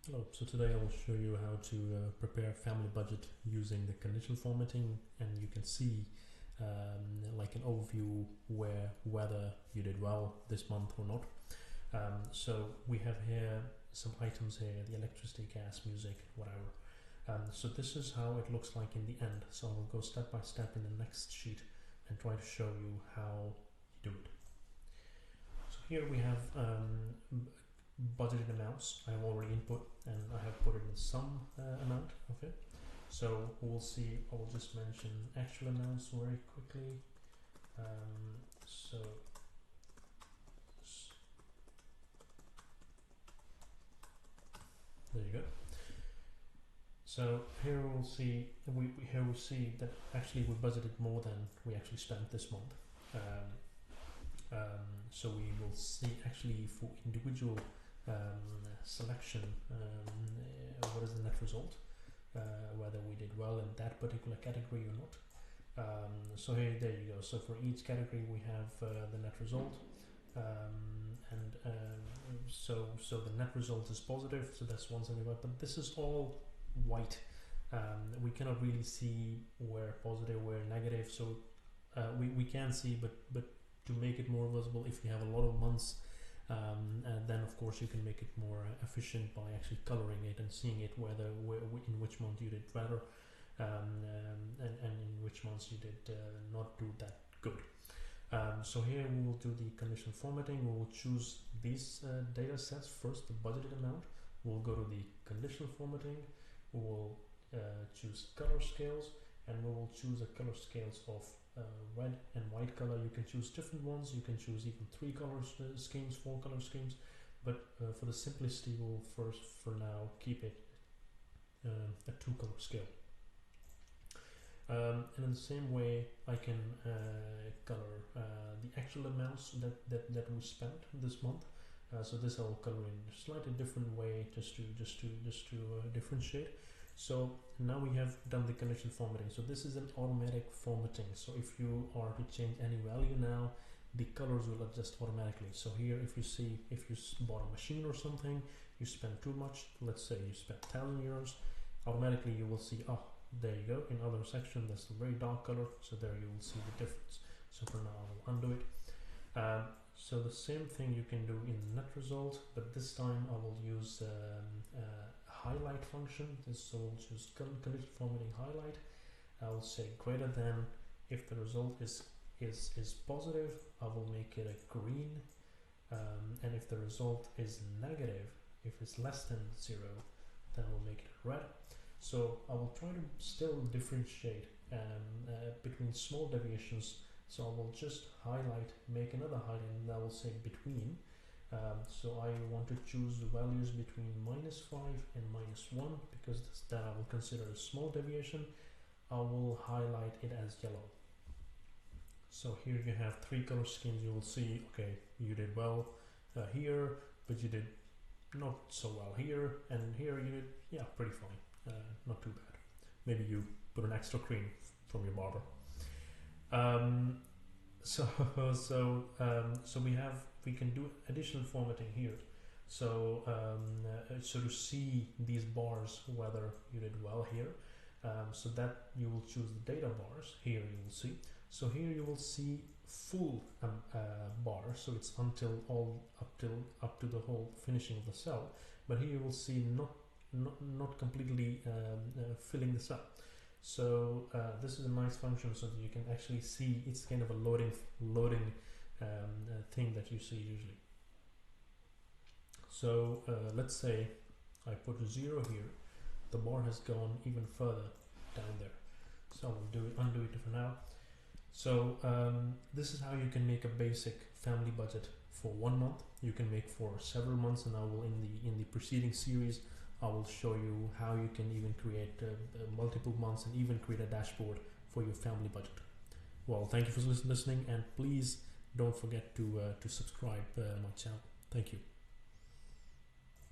Hello, so today I will show you how to prepare family budget using the conditional formatting, and you can see like an overview whether you did well this month or not. So we have here some items here, the electricity, gas, music, whatever. So this is how it looks like in the end. So I will go step by step in the next sheet and try to show you how you do it. So here we have budgeted amounts. I have already input and I have put in some amount of it. So we'll see. I will just mention actual amounts very quickly. There you go. So here we'll see we'll see that actually we budgeted more than we actually spent this month. So we will see actually for individual selection what is the net result, whether we did well in that particular category or not. So here, there you go. So for each category we have the net result, so the net result is positive, so that's 175, but this is all white. We cannot really see where positive, where negative, so we can see, but to make it more visible, if you have a lot of months, then of course you can make it more efficient by actually coloring it and seeing it in which month you did better, and in which months you did not do that good. So here we will do the conditional formatting. We will choose these data sets first, the budgeted amount. We'll go to the conditional formatting. We will choose color scales, and we will choose a color scales of red and white color. You can choose different ones. You can choose even 3 color schemes, 4 color schemes, but for the simplicity, we'll first, for now, keep it a 2 color scale. And in the same way, I can color the actual amounts that we spent this month. So this I will color in a slightly different way, just to differentiate. So now we have done the conditional formatting. So this is an automatic formatting. So if you are to change any value now, the colors will adjust automatically. So here, if you bought a machine or something, you spent too much, let's say you spent 1,000 euros, automatically you will see, oh, there you go, in other section that's a very dark color, so there you will see the difference. So for now I will undo it. So the same thing you can do in net result, but this time I will use highlight function. So we'll choose conditional formatting highlight. I will say greater than. If the result is positive, I will make it a green, and if the result is negative, if it's less than 0, then I will make it red. So I will try to still differentiate between small deviations. So I will just highlight, make another highlight, and I will say between. So I want to choose the values between -5 and -1, because that I will consider a small deviation. I will highlight it as yellow. So here you have 3 color schemes. You will see, okay, you did well here, but you did not so well here, and here you did, yeah, pretty fine. Not too bad. Maybe you put an extra cream from your barber. So we can do additional formatting here. So so to see these bars, whether you did well here, so that you will choose the data bars. Here you will see. So here you will see full bar. So it's up to the whole finishing of the cell. But here you will see not completely filling this up. So this is a nice function, so that you can actually see. It's kind of a loading thing that you see usually. So let's say I put 0 here, the bar has gone even further down there. So I will undo it for now. So this is how you can make a basic family budget for 1 month. You can make for several months, and I will in the preceding series I will show you how you can even create multiple months and even create a dashboard for your family budget. Well, thank you for listening, and please don't forget to subscribe my channel. Thank you.